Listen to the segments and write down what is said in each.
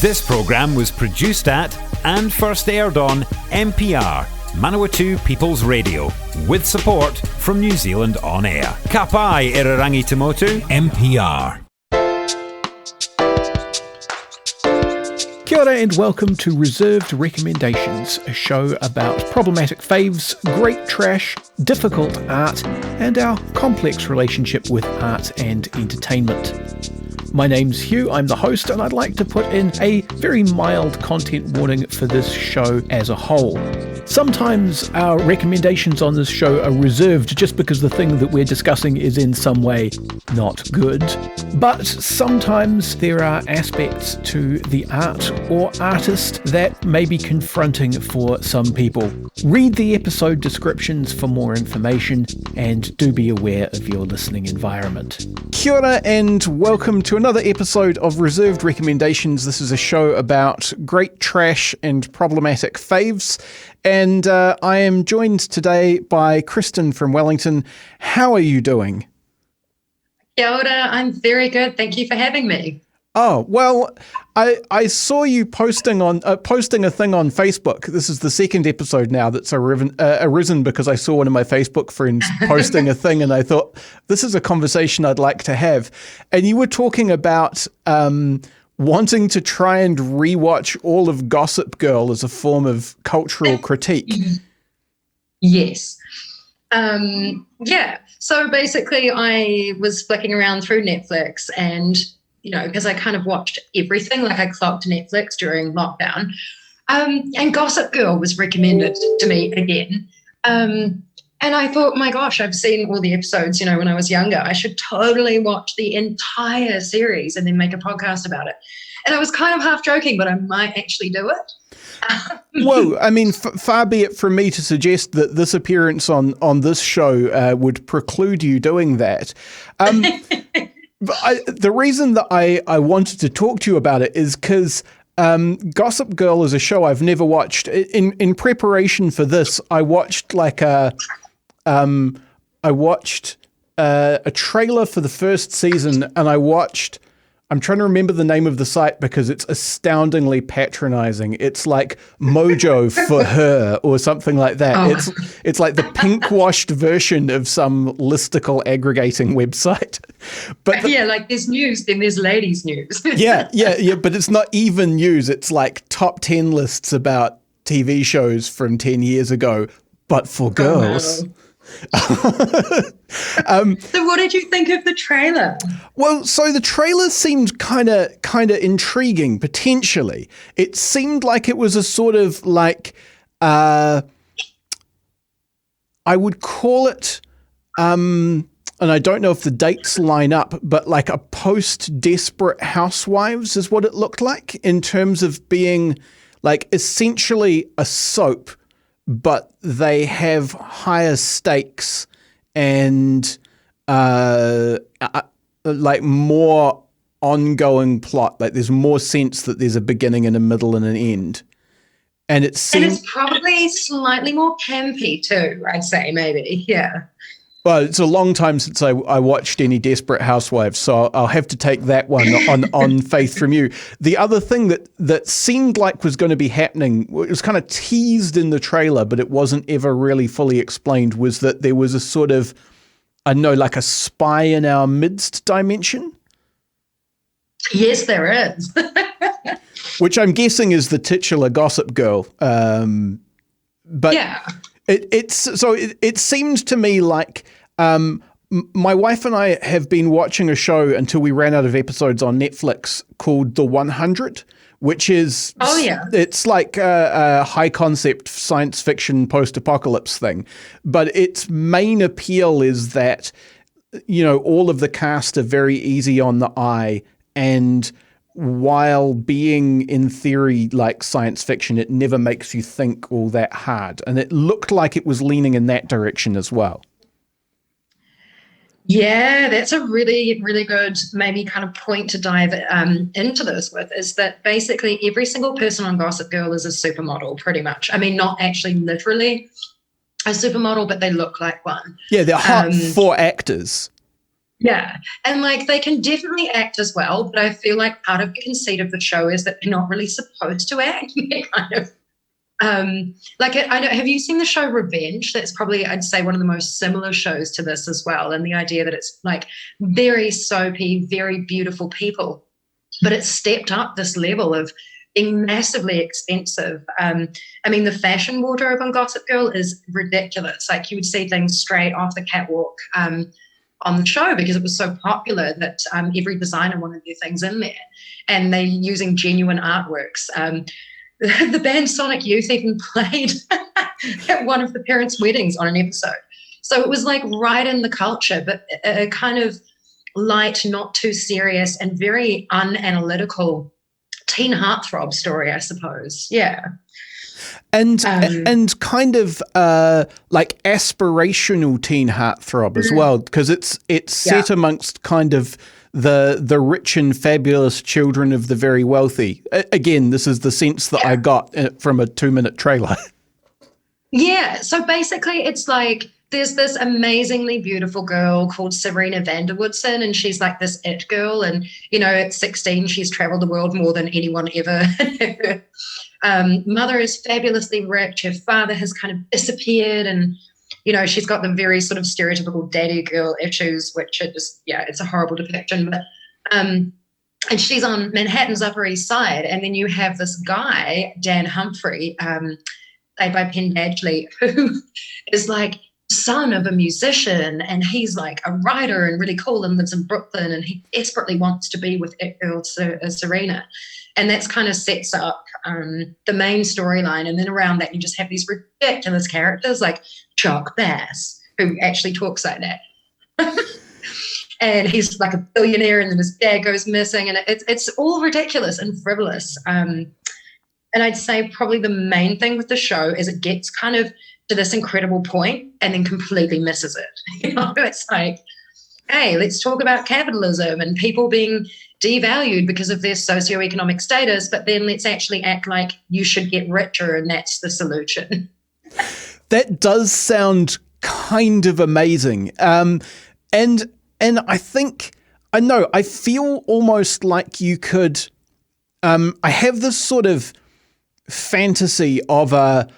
This programme was produced at and first aired on MPR, Manawatu People's Radio, with support from New Zealand On Air. Ka pai Irarangi Tamotu, MPR. Kia ora and welcome to Reserved Recommendations, a show about problematic faves, great trash, difficult art, and our complex relationship with art and entertainment. My name's Hugh, I'm the host, and I'd like to put in a very mild content warning for this show as a whole. Sometimes our recommendations on this show are reserved just because the thing that we're discussing is in some way not good. But sometimes there are aspects to the art or artist that may be confronting for some people. Read the episode descriptions for more information and do be aware of your listening environment. Kia ora and welcome to another episode of Reserved Recommendations. This is a show about great trash and problematic faves. And I am joined today by Kristen from Wellington. How are you doing? Kia ora, I'm very good. Thank you for having me. Oh, well, I saw you posting a thing on Facebook. This is the second episode now that's arisen because I saw one of my Facebook friends posting a thing and I thought, this is a conversation I'd like to have. And you were talking about wanting to try and rewatch all of Gossip Girl as a form of cultural critique. Yes. Yeah. So basically I was flicking around through Netflix and, because I kind of watched everything, like I clocked Netflix during lockdown. And Gossip Girl was recommended to me again. And I thought, my gosh, I've seen all the episodes, when I was younger. I should totally watch the entire series and then make a podcast about it. And I was kind of half joking, but I might actually do it. Whoa, I mean, far be it from me to suggest that this appearance on this show would preclude you doing that. But the reason that I wanted to talk to you about it is because Gossip Girl is a show I've never watched. In preparation for this, I watched a trailer for the first season, and I'm trying to remember the name of the site because it's astoundingly patronizing. It's like Mojo for her or something like that. Oh. It's like the pink-washed version of some listicle aggregating website. But like there's news, then there's ladies' news. yeah, but it's not even news. It's like top 10 lists about TV shows from 10 years ago, but for girls. Oh, no. So what did you think of the trailer? Well, so the trailer seemed kind of intriguing, potentially. It seemed like it was a sort of like, I would call it, and I don't know if the dates line up, but like a post-Desperate Housewives is what it looked like in terms of being like essentially a soap, but they have higher stakes and like more ongoing plot. Like there's more sense that there's a beginning and a middle and an end. And it's probably slightly more campy too, I'd say, maybe. Yeah. Well, it's a long time since I watched any Desperate Housewives, so I'll have to take that one on faith from you. The other thing that seemed like was going to be happening, it was kind of teased in the trailer, but it wasn't ever really fully explained, was that there was a sort of, I don't know, like a spy in our midst dimension? Yes, there is. Which I'm guessing is the titular Gossip Girl. But yeah. It seemed to me like my wife and I have been watching a show until we ran out of episodes on Netflix called The 100, which is it's like a high concept science fiction post-apocalypse thing. But its main appeal is that, all of the cast are very easy on the eye, and while being in theory like science fiction, it never makes you think all that hard. And it looked like it was leaning in that direction as well. Yeah, that's a really, really good maybe kind of point to dive into this with, is that basically every single person on Gossip Girl is a supermodel pretty much. I mean, not actually literally a supermodel, but they look like one. Yeah, they're hot for actors. Yeah. And like they can definitely act as well, but I feel like part of the conceit of the show is that they're not really supposed to act. They're kind of like I don't, have you seen the show Revenge? That's probably, I'd say, one of the most similar shows to this as well. And the idea that it's like very soapy, very beautiful people, but it's stepped up this level of being massively expensive. I mean, the fashion wardrobe on Gossip Girl is ridiculous. Like you would see things straight off the catwalk on the show because it was so popular that every designer wanted their things in there, and they're using genuine artworks. The band Sonic Youth even played at one of the parents' weddings on an episode. So it was like right in the culture, but a kind of light, not too serious, and very unanalytical teen heartthrob story, I suppose. Yeah. And kind of like aspirational teen heartthrob as well, because it's set amongst kind of the rich and fabulous children of the very wealthy. Again, this is the sense that I got from a 2-minute trailer. Yeah. So basically, it's like there's this amazingly beautiful girl called Serena Vanderwoodson, and she's like this it girl. And, you know, at 16, she's traveled the world more than anyone ever. Mother is fabulously rich. Her father has kind of disappeared, and you know, she's got the very sort of stereotypical daddy girl issues, which are just, it's a horrible depiction. But and she's on Manhattan's Upper East Side, and then you have this guy, Dan Humphrey, played by Penn Badgley, who is like son of a musician, and he's like a writer and really cool and lives in Brooklyn, and he desperately wants to be with it girl Serena. And that's kind of sets up the main storyline. And then around that, you just have these ridiculous characters like Chuck Bass, who actually talks like that. And he's like a billionaire, and then his dad goes missing. And it's all ridiculous and frivolous. And I'd say probably the main thing with the show is it gets kind of to this incredible point and then completely misses it. You know, it's like, hey, let's talk about capitalism and people being devalued because of their socioeconomic status, but then let's actually act like you should get richer and that's the solution. That does sound kind of amazing. And I think, I feel almost like you could, I have this sort of fantasy of a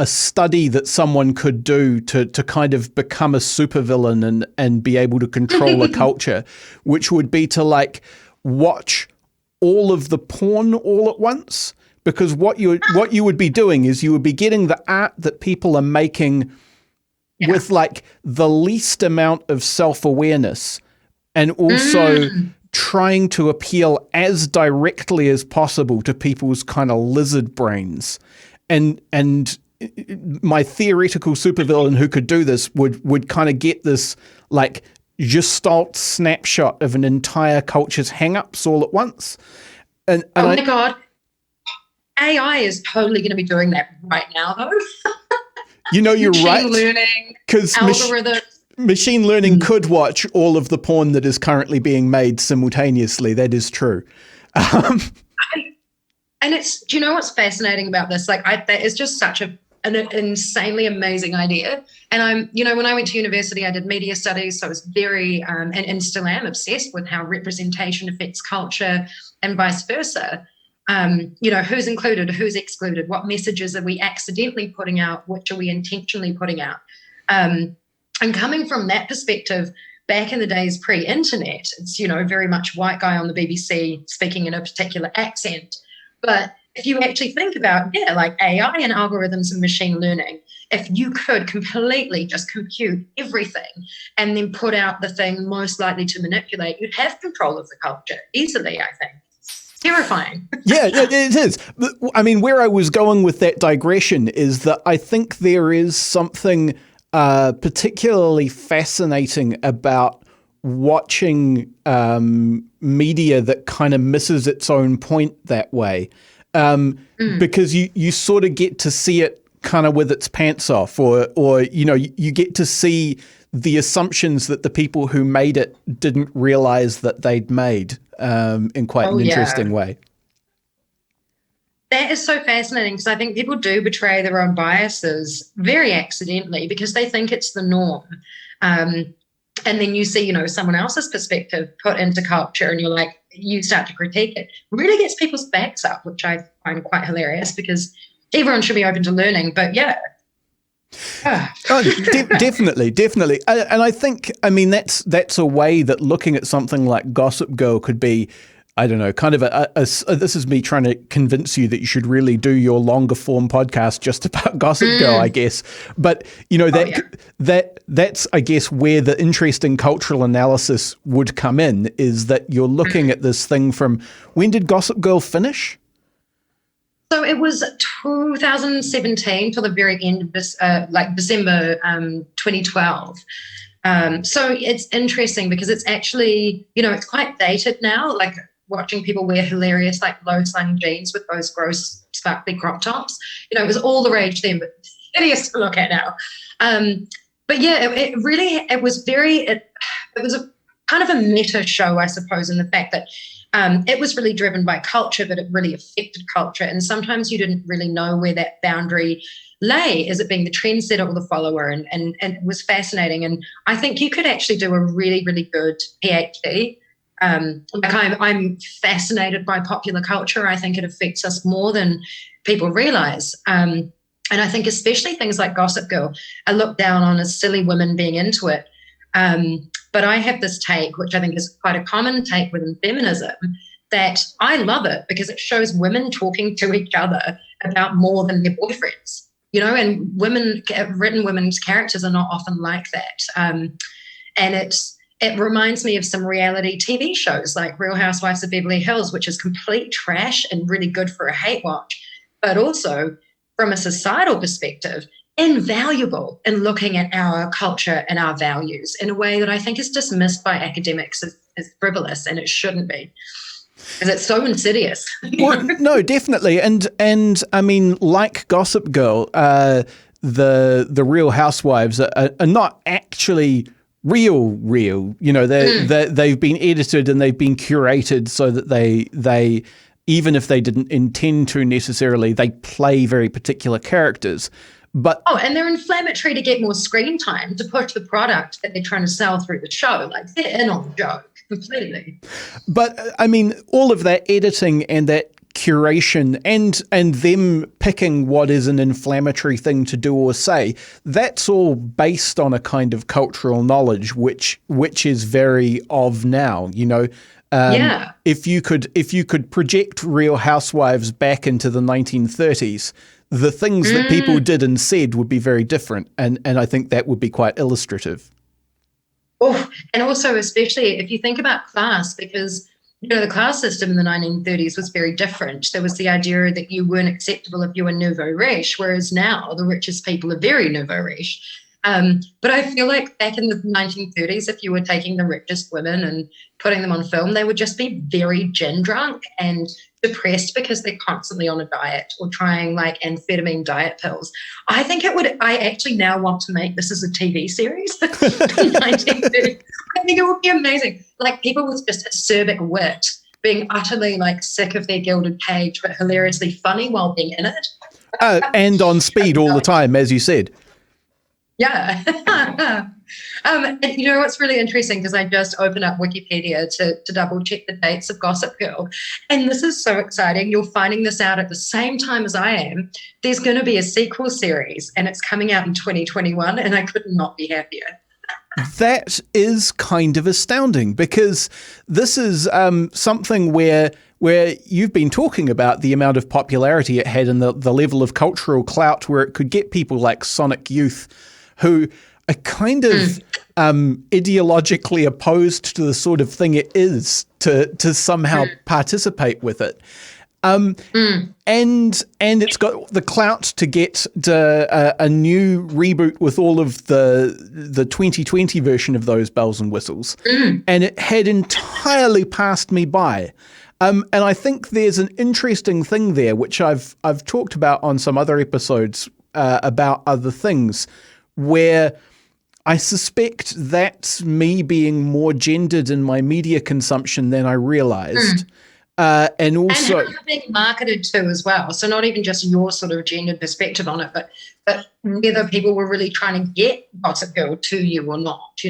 study that someone could do to kind of become a supervillain and be able to control a culture, which would be to like watch all of the porn all at once. Because what you would be doing is you would be getting the art that people are making with like the least amount of self-awareness, and also trying to appeal as directly as possible to people's kind of lizard brains. And my theoretical supervillain who could do this would kind of get this like gestalt snapshot of an entire culture's hang-ups all at once. And oh my God. AI is totally going to be doing that right now, though. You know, you're right. Machine learning, because algorithms. Machine learning could watch all of the porn that is currently being made simultaneously. That is true. And do you know what's fascinating about this? Like, that is just such an insanely amazing idea. And when I went to university, I did media studies. So I was very, and still am obsessed with how representation affects culture and vice versa. Who's included, who's excluded, what messages are we accidentally putting out, which are we intentionally putting out? And coming from that perspective, back in the days pre-internet, it's, very much white guy on the BBC speaking in a particular accent. But if you actually think about, like AI and algorithms and machine learning, if you could completely just compute everything and then put out the thing most likely to manipulate, you'd have control of the culture easily, I think. Terrifying. Yeah, it is. I mean, where I was going with that digression is that I think there is something particularly fascinating about watching media that kind of misses its own point that way, because you sort of get to see it kind of with its pants off, or you get to see the assumptions that the people who made it didn't realize that they'd made in quite an interesting way. That is so fascinating, because I think people do betray their own biases very accidentally because they think it's the norm. and then you see, someone else's perspective put into culture, and you start to critique it, really gets people's backs up, which I find quite hilarious, because everyone should be open to learning. But yeah. Definitely. And I think, that's a way that looking at something like Gossip Girl could be, I don't know, kind of this is me trying to convince you that you should really do your longer form podcast just about Gossip Girl, I guess. But, that's, I guess, where the interesting cultural analysis would come in, is that you're looking at this thing from, when did Gossip Girl finish? So it was 2017 till the very end of this, December 2012. So it's interesting because it's actually, it's quite dated now, like watching people wear hilarious, low-slung jeans with those gross, sparkly crop tops. It was all the rage then, but hideous to look at now. But yeah, it was a kind of a meta show, I suppose, in the fact that it was really driven by culture, but it really affected culture. And sometimes you didn't really know where that boundary lay. Is it being the trendsetter or the follower? And it was fascinating. And I think you could actually do a really, really good PhD. I'm fascinated by popular culture. I think it affects us more than people realize. And I think especially things like Gossip Girl are looked down on as silly women being into it. But I have this take, which I think is quite a common take within feminism, that I love it because it shows women talking to each other about more than their boyfriends, and written women's characters are not often like that. And it reminds me of some reality TV shows like Real Housewives of Beverly Hills, which is complete trash and really good for a hate watch, but also from a societal perspective, invaluable in looking at our culture and our values in a way that I think is dismissed by academics as frivolous, and it shouldn't be, because it's so insidious. Well, no, definitely. And I mean, like Gossip Girl, the Real Housewives are not actually real. They've been edited and they've been curated so that they even if they didn't intend to necessarily, they play very particular characters. And they're inflammatory to get more screen time to push the product that they're trying to sell through the show. Like, they're in on the joke completely. But I mean, all of that editing and that curation and them picking what is an inflammatory thing to do or say, that's all based on a kind of cultural knowledge which is very of now, If you could project Real Housewives back into the 1930s, the things that people did and said would be very different, and I think that would be quite illustrative. Oh, and also especially if you think about class, because the class system in the 1930s was very different. There was the idea that you weren't acceptable if you were nouveau riche, whereas now the richest people are very nouveau riche. But I feel like back in the 1930s, if you were taking the richest women and putting them on film, they would just be very gin drunk and depressed because they're constantly on a diet or trying amphetamine diet pills. I actually now want to make this as a TV series. 1930s. I think it would be amazing. People with just acerbic wit being utterly sick of their gilded cage, but hilariously funny while being in it. And on speed all the time, as you said. Yeah. And what's really interesting, because I just opened up Wikipedia to double check the dates of Gossip Girl, and this is so exciting. You're finding this out at the same time as I am. There's going to be a sequel series, and it's coming out in 2021, and I could not be happier. That is kind of astounding, because this is something where you've been talking about the amount of popularity it had and the level of cultural clout where it could get people like Sonic Youth, who are kind of ideologically opposed to the sort of thing it is to somehow participate with it. And it's got the clout to get a new reboot with all of the 2020 version of those bells and whistles. And it had entirely passed me by. And I think there's an interesting thing there, which I've talked about on some other episodes about other things, where I suspect that's me being more gendered in my media consumption than I realized. And also, and how it's being marketed to as well. So not even just your sort of gendered perspective on it, but whether people were really trying to get Gossip Girl to you or not,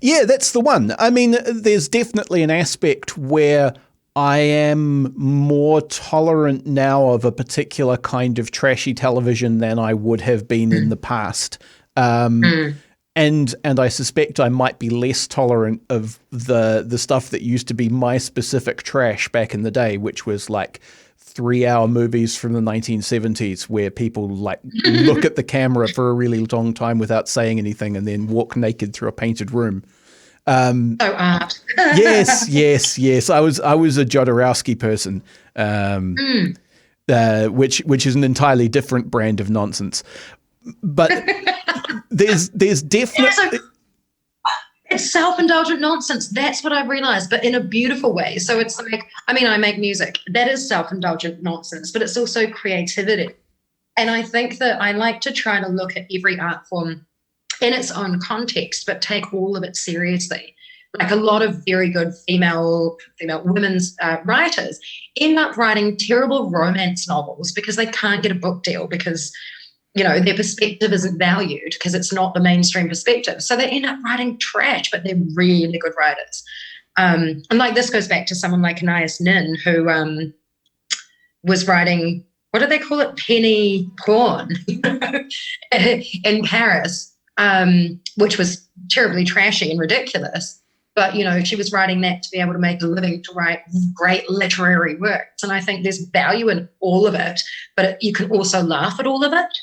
Yeah, that's the one. I mean, there's definitely an aspect where I am more tolerant now of a particular kind of trashy television than I would have been in the past. And I suspect I might be less tolerant of the stuff that used to be my specific trash back in the day, which was like 3-hour movies from the 1970s where people like look at the camera for a really long time without saying anything and then walk naked through a painted room. Art. Yes. I was a Jodorowsky person, which is an entirely different brand of nonsense. But there's definitely. It's self-indulgent nonsense. That's what I've realized, but in a beautiful way. So it's like, I mean, I make music. That is self-indulgent nonsense, but it's also creativity. And I think that I like to try to look at every art form in its own context, but take all of it seriously. Like a lot of very good female women's writers end up writing terrible romance novels because they can't get a book deal because their perspective isn't valued because it's not the mainstream perspective. So they end up writing trash, but they're really good writers. And like this goes back to someone like Anais Nin, who was writing, what do they call it? Penny porn in Paris, which was terribly trashy and ridiculous. But, she was writing that to be able to make a living, to write great literary works. And I think there's value in all of it, but you can also laugh at all of it.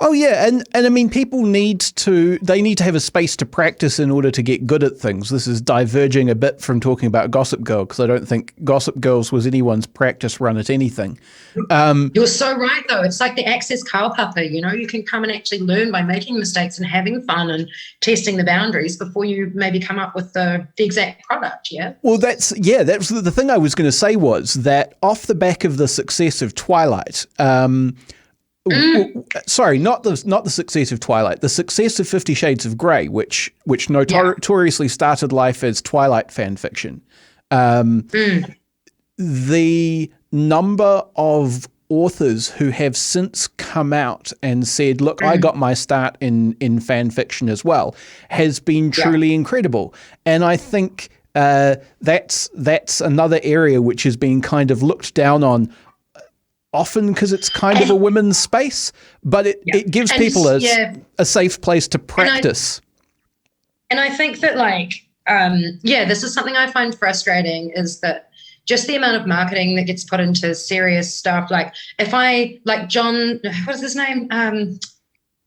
Oh yeah, and I mean, people need to have a space to practice in order to get good at things. This is diverging a bit from talking about Gossip Girl, because I don't think Gossip Girls was anyone's practice run at anything. You're so right, though. It's like the Access Kaupapa, you can come and actually learn by making mistakes and having fun and testing the boundaries before you maybe come up with the exact product, yeah? Well, that's the thing I was going to say was that off the back of the success of Twilight, sorry, not the success of Twilight, the success of 50 Shades of Grey, which notoriously started life as Twilight fan fiction. The number of authors who have since come out and said, look, I got my start in fan fiction as well, has been truly incredible. And I think that's another area which has been kind of looked down on, often because it's kind of a women's space, but it gives people a safe place to practice. And I think that this is something I find frustrating, is that just the amount of marketing that gets put into serious stuff. Like if John, what is his name?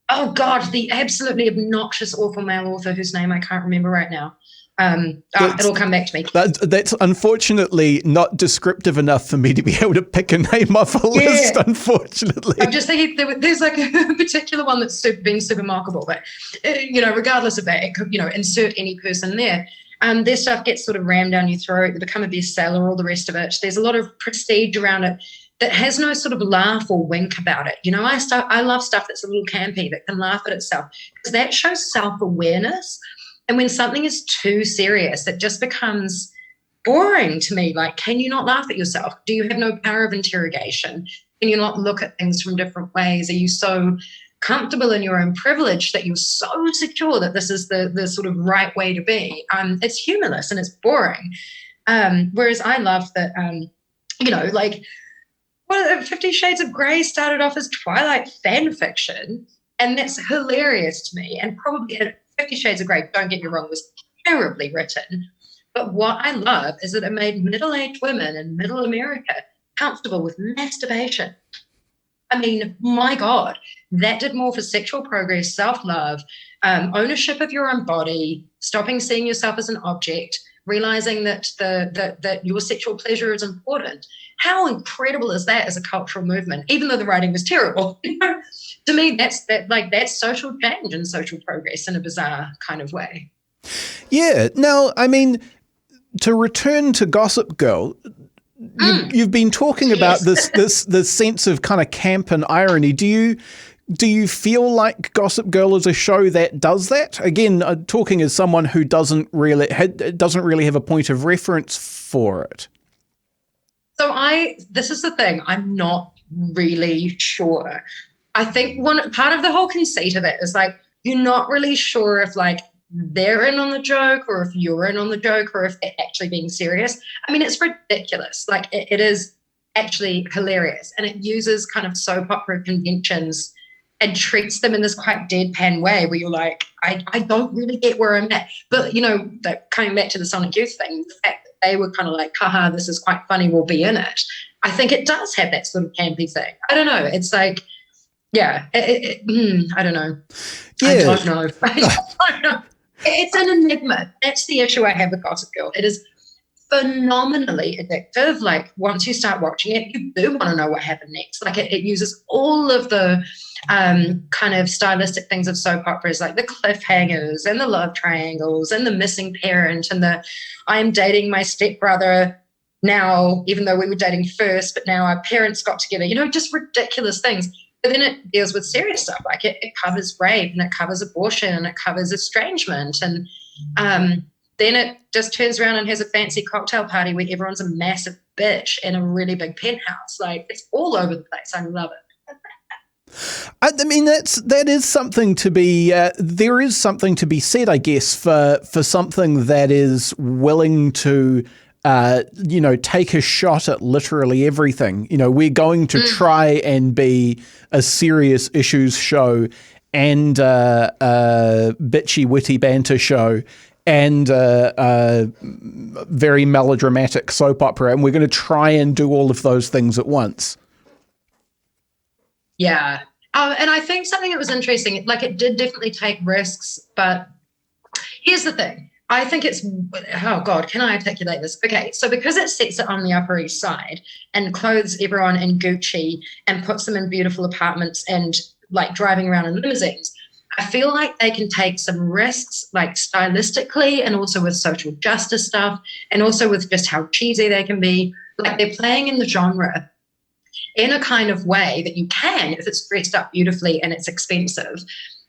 Oh God, the absolutely obnoxious, awful male author whose name I can't remember right now. It'll come back to me. That's unfortunately not descriptive enough for me to be able to pick a name off a list, unfortunately. I'm just thinking there's like a particular one that's been super remarkable, but, regardless of that, insert any person there. Their stuff gets sort of rammed down your throat. They become a bestseller, all the rest of it. There's a lot of prestige around it that has no sort of laugh or wink about it. I love stuff that's a little campy, that can laugh at itself, because that shows self-awareness. And when something is too serious, it just becomes boring to me. Like, can you not laugh at yourself? Do you have no power of interrogation? Can you not look at things from different ways? Are you so comfortable in your own privilege that you're so secure that this is the sort of right way to be? It's humorless and it's boring. Whereas I love that, 50 Shades of Grey started off as Twilight fan fiction, and that's hilarious to me. And probably 50 Shades of Grey, don't get me wrong, was terribly written. But what I love is that it made middle-aged women in middle America comfortable with masturbation. I mean, my God, that did more for sexual progress, self-love, ownership of your own body, stopping seeing yourself as an object, realizing that that your sexual pleasure is important. How incredible is that as a cultural movement, even though the writing was terrible? To me, that's social change and social progress in a bizarre kind of way. Yeah. Now, I mean, to return to Gossip Girl, you've been talking about this sense of kind of camp and irony. Do you feel like Gossip Girl is a show that does that? Again, talking as someone who doesn't really have a point of reference for it. So this is the thing, I'm not really sure. I think part of the whole conceit of it is like, you're not really sure if like they're in on the joke or if you're in on the joke or if they're actually being serious. I mean, it's ridiculous. Like it is actually hilarious, and it uses kind of soap opera conventions and treats them in this quite deadpan way where you're like, I don't really get where I'm at. But, coming back to the Sonic Youth thing, the fact that they were kind of like, haha, this is quite funny, we'll be in it. I think it does have that sort of campy thing. I don't know. It's like, yeah, I don't know. Yeah. I don't know. I don't know. It's an enigma. That's the issue I have with Gossip Girl. It is phenomenally addictive. Like once you start watching it, you do want to know what happened next. Like it uses all of the kind of stylistic things of soap operas, like the cliffhangers and the love triangles and the missing parent and the I'm dating my stepbrother now, even though we were dating first, but now our parents got together, just ridiculous things. But then it deals with serious stuff. Like it covers rape and it covers abortion and it covers estrangement. And then it just turns around and has a fancy cocktail party where everyone's a massive bitch in a really big penthouse. Like it's all over the place. I love it. I mean, that is something to be. There is something to be said, I guess, for something that is willing to, take a shot at literally everything. We're going to try and be a serious issues show and a bitchy, witty banter show and very melodramatic soap opera, and we're going to try and do all of those things at once. Yeah. And I think something that was interesting, like it did definitely take risks, but here's the thing. I think it's, oh God, can I articulate this? Okay, so because it sets it on the Upper East Side and clothes everyone in Gucci and puts them in beautiful apartments and like driving around in limousines, I feel like they can take some risks, like stylistically and also with social justice stuff and also with just how cheesy they can be. Like they're playing in the genre in a kind of way that you can if it's dressed up beautifully and it's expensive.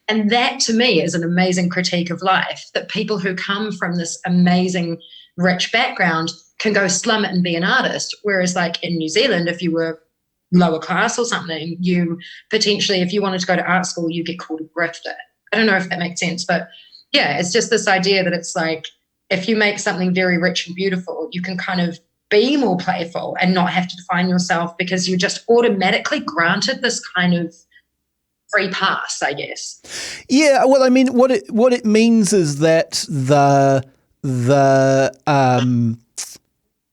And that to me is an amazing critique of life, that people who come from this amazing rich background can go slum it and be an artist. Whereas like in New Zealand, if you were lower class or something, you potentially, if you wanted to go to art school, you get called a grifter. I don't know if that makes sense, but yeah, it's just this idea that it's like, if you make something very rich and beautiful, you can kind of be more playful and not have to define yourself because you're just automatically granted this kind of free pass, I guess. Yeah, well, I mean, what it means is that the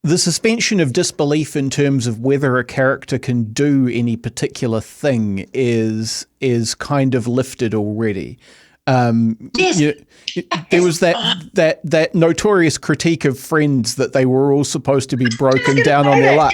suspension of disbelief in terms of whether a character can do any particular thing is kind of lifted already. Yes. There was that notorious critique of Friends that they were all supposed to be broken down on their luck.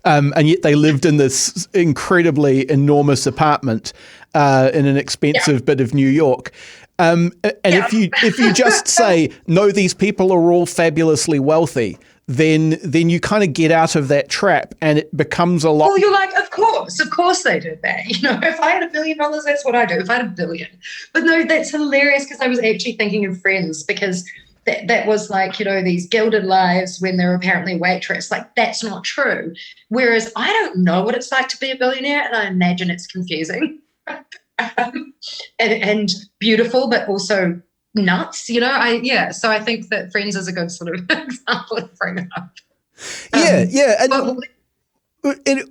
And yet they lived in this incredibly enormous apartment in an expensive bit of New York. And if you just say, no, these people are all fabulously wealthy, then you kind of get out of that trap and it becomes a lot. Well, you're like, of course they did that. If I had $1 billion, that's what I do. If I had $1 billion. But no, that's hilarious because I was actually thinking of Friends because that was like, these gilded lives when they're apparently waitress. Like, that's not true. Whereas I don't know what it's like to be a billionaire, and I imagine it's confusing and beautiful, but also nuts, So I think that Friends is a good sort of example of bringing up. And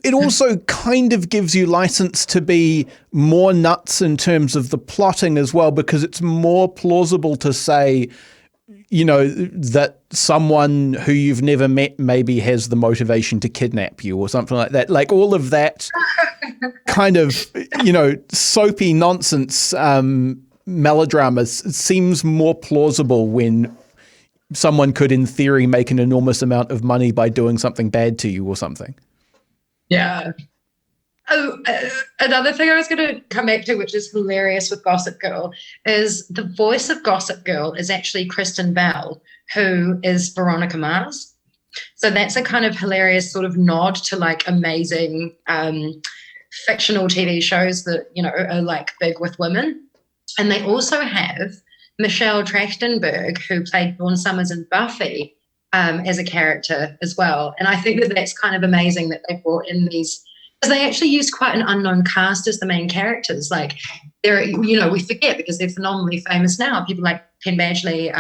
it also kind of gives you license to be more nuts in terms of the plotting as well, because it's more plausible to say, that someone who you've never met maybe has the motivation to kidnap you or something like that. Like all of that kind of, soapy nonsense melodrama seems more plausible when someone could, in theory, make an enormous amount of money by doing something bad to you or something. Yeah. Oh, another thing I was going to come back to, which is hilarious with Gossip Girl, is the voice of Gossip Girl is actually Kristen Bell, who is Veronica Mars. So that's a kind of hilarious sort of nod to like amazing fictional TV shows that, are like big with women. And they also have Michelle Trachtenberg, who played Dawn Summers in Buffy, as a character as well. And I think that that's kind of amazing that they brought in these, because they actually used quite an unknown cast as the main characters. Like, we forget because they're phenomenally famous now. People like Penn Badgley,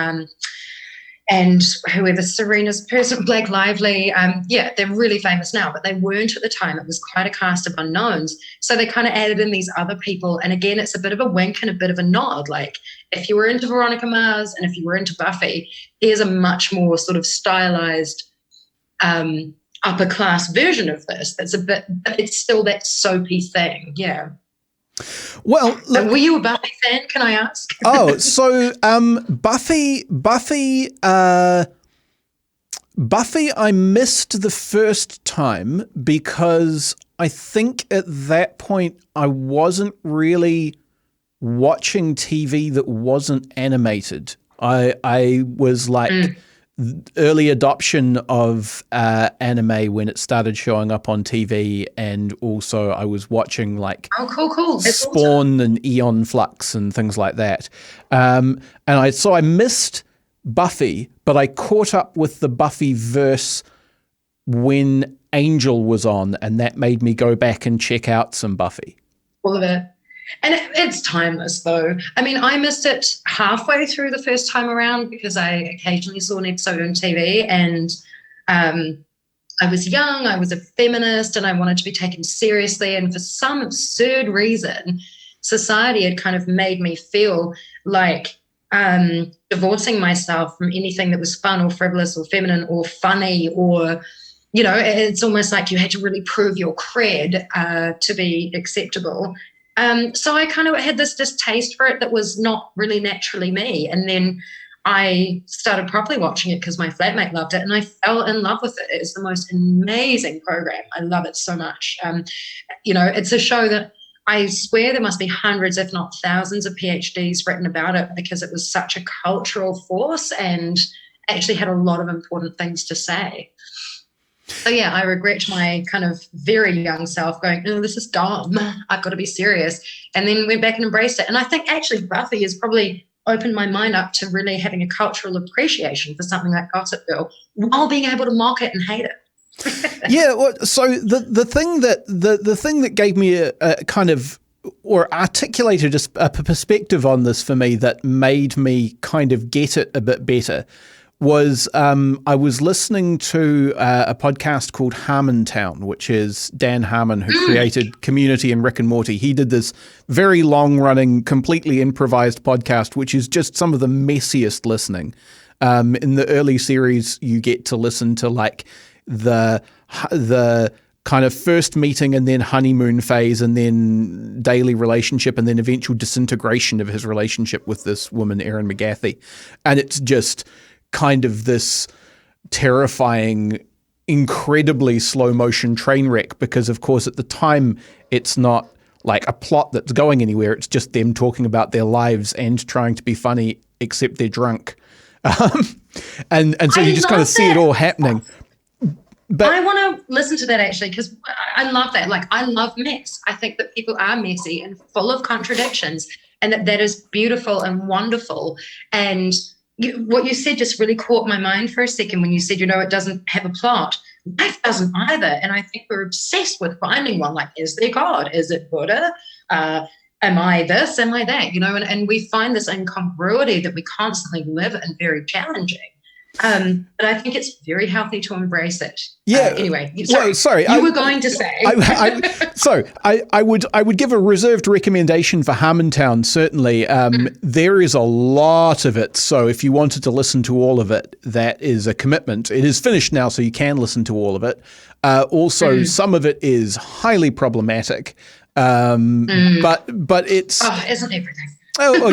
and whoever Serena's person, Blake Lively, they're really famous now, but they weren't at the time. It was quite a cast of unknowns. So they kind of added in these other people. And again, it's a bit of a wink and a bit of a nod. Like, if you were into Veronica Mars and if you were into Buffy, here's a much more sort of stylized upper class version of this. That's a bit, but it's still that soapy thing. Yeah. Well, look, were you a Buffy fan? Can I ask? So Buffy, I missed the first time because I think at that point I wasn't really watching TV that wasn't animated. I was like early adoption of anime when it started showing up on TV, and also I was watching like cool. That's Spawn and Eon Flux and things like that. And I missed Buffy, but I caught up with the Buffy verse when Angel was on, and that made me go back and check out some Buffy. All of it. And it's timeless, though. I mean, I missed it halfway through the first time around because I occasionally saw an episode on TV, and I was young, I was a feminist, and I wanted to be taken seriously. And for some absurd reason, society had kind of made me feel like divorcing myself from anything that was fun or frivolous or feminine or funny, or, you know, it's almost like you had to really prove your cred to be acceptable. So I kind of had this distaste for it that was not really naturally me. And then I started properly watching it because my flatmate loved it, and I fell in love with it. It's the most amazing program. I love it so much. You know, it's a show that I swear there must be hundreds, if not thousands, of PhDs written about it because it was such a cultural force and actually had a lot of important things to say. So, yeah, I regret my kind of very young self going, oh, this is dumb. I've got to be serious. And then went back and embraced it. And I think actually Buffy has probably opened my mind up to really having a cultural appreciation for something like Gossip Girl while being able to mock it and hate it. Yeah, well, so the thing that gave me a kind of, or articulated a perspective on this for me that made me kind of get it a bit better was I was listening to a podcast called Harmontown, which is Dan Harmon, who created Community and Rick and Morty. He did this very long-running, completely improvised podcast, which is just some of the messiest listening. In the early series, you get to listen to like the kind of first meeting and then honeymoon phase and then daily relationship and then eventual disintegration of his relationship with this woman, Erin McGathy. And it's just kind of this terrifying, incredibly slow motion train wreck because, of course, at the time it's not like a plot that's going anywhere. It's just them talking about their lives and trying to be funny, except they're drunk. And so you just kind of see it all happening. But I want to listen to that actually because I love that. Like, I love mess. I think that people are messy and full of contradictions, and that is beautiful and wonderful. And what you said just really caught my mind for a second when you said, you know, it doesn't have a plot. Life doesn't either. And I think we're obsessed with finding one. Like, is there God? Is it Buddha? Am I this? Am I that? You know, and we find this incongruity that we constantly live in, very challenging. But I think it's very healthy to embrace it. Yeah. Anyway, sorry. You were going to say. I would give a reserved recommendation for Harmontown. Certainly, there is a lot of it. So if you wanted to listen to all of it, that is a commitment. It is finished now, so you can listen to all of it. Also, some of it is highly problematic. But it's isn't everything?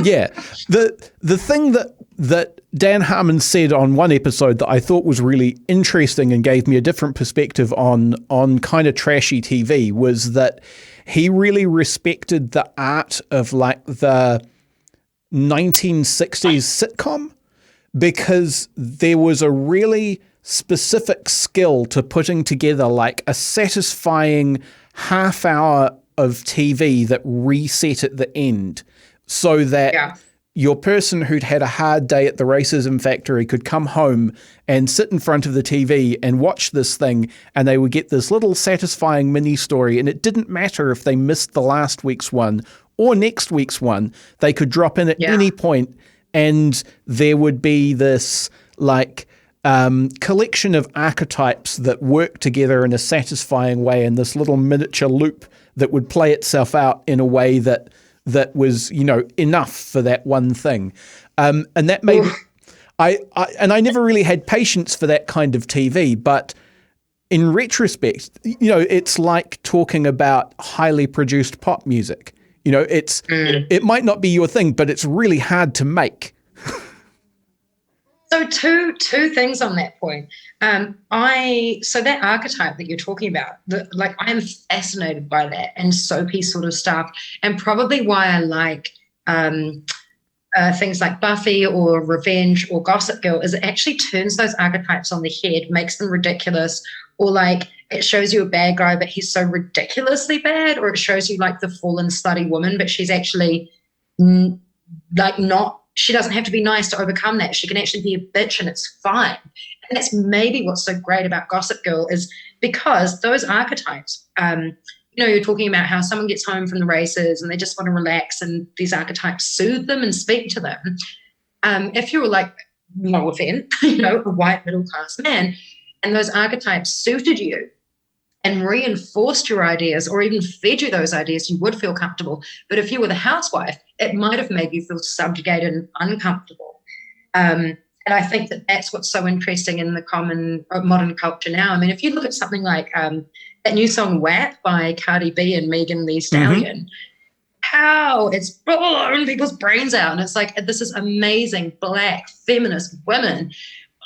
Yeah. The thing that Dan Harmon said on one episode that I thought was really interesting and gave me a different perspective on kind of trashy TV was that he really respected the art of like the 1960s sitcom because there was a really specific skill to putting together like a satisfying half hour of TV that reset at the end so that your person who'd had a hard day at the racism factory could come home and sit in front of the TV and watch this thing, and they would get this little satisfying mini story. And it didn't matter if they missed the last week's one or next week's one. They could drop in at any point and there would be this like collection of archetypes that work together in a satisfying way in this little miniature loop that would play itself out in a way that was, enough for that one thing. And that made I never really had patience for that kind of TV, but in retrospect, it's like talking about highly produced pop music. It might not be your thing, but it's really hard to make. So two things on that point. So that archetype that you're talking about, I'm fascinated by that and soapy sort of stuff, and probably why I like things like Buffy or Revenge or Gossip Girl is it actually turns those archetypes on the head, makes them ridiculous, or like it shows you a bad guy but he's so ridiculously bad, or it shows you like the fallen slutty woman but she's actually not. She doesn't have to be nice to overcome that. She can actually be a bitch and it's fine. And that's maybe what's so great about Gossip Girl is because those archetypes, you're talking about how someone gets home from the races and they just want to relax and these archetypes soothe them and speak to them. If you were like, no offense, a white middle-class man, and those archetypes suited you and reinforced your ideas or even fed you those ideas, you would feel comfortable. But if you were the housewife, it might have made you feel subjugated and uncomfortable. And I think that that's what's so interesting in the common modern culture now. I mean, if you look at something like that new song WAP by Cardi B and Megan Thee Stallion, how it's blowing people's brains out. And it's like, this is amazing Black feminist women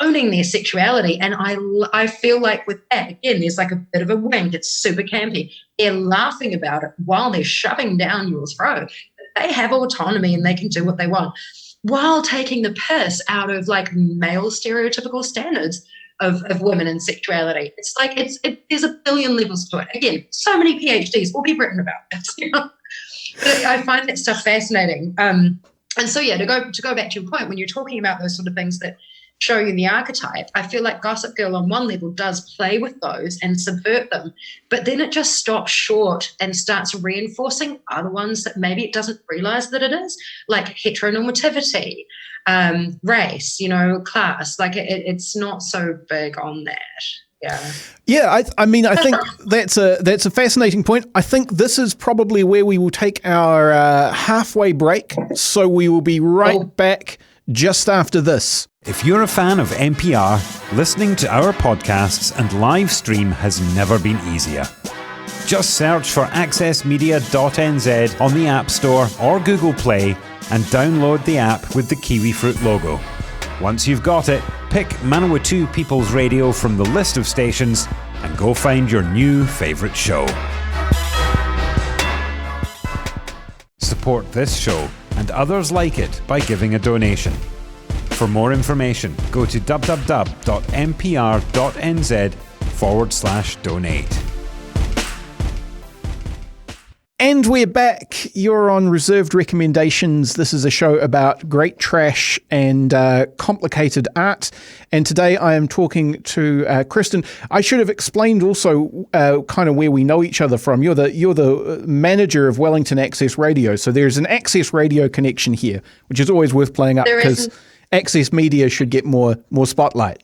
owning their sexuality. And I feel like with that, again, there's like a bit of a wink. It's super campy. They're laughing about it while they're shoving down your throat. They have autonomy and they can do what they want while taking the piss out of like male stereotypical standards of women and sexuality. It's like there's a billion levels to it. Again, so many PhDs will be written about this. But I find that stuff fascinating. And so to go back to your point, when you're talking about those sort of things that show you the archetype, I feel like Gossip Girl on one level does play with those and subvert them, but then it just stops short and starts reinforcing other ones that maybe it doesn't realize that it is, like heteronormativity, race, class. Like it's not so big on that. Yeah. I mean, I think that's a fascinating point. I think this is probably where we will take our halfway break. So we will be right back just after this. If you're a fan of NPR, listening to our podcasts and live stream has never been easier. Just search for accessmedia.nz on the App Store or Google Play and download the app with the kiwi fruit logo. Once you've got it, pick Manawatu People's Radio from the list of stations and go find your new favourite show. Support this show and others like it by giving a donation. For more information, go to www.npr.nz/donate. And we're back. You're on Reserved Recommendations. This is a show about great trash and complicated art. And today I am talking to Kristen. I should have explained also kind of where we know each other from. You're the manager of Wellington Access Radio. So there's an Access Radio connection here, which is always worth playing up because Access Media should get more spotlight.